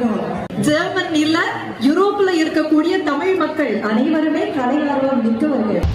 கொடுக்கணும். ஜெர்மனில யூரோப்ல இருக்கக்கூடிய தமிழ் மக்கள் அனைவருமே கலை ஆர்வம் மிக்கவர்கள்.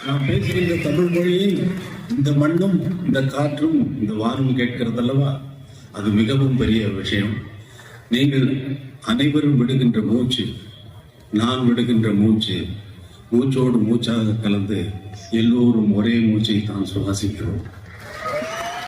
நாம் பேசுகின்ற தமிழ் மொழியில் இந்த மண்ணும் இந்த காற்றும் இந்த வானும் கேட்கிறதல்லவா, அது மிகவும் பெரிய விஷயம். நீங்கள் அனைவரும் விடுகின்ற மூச்சு, நான் விடுகின்ற மூச்சு, மூச்சோடு மூச்சாக கலந்து எல்லோரும் ஒரே மூச்சை தான் சுவாசிக்கிறோம்.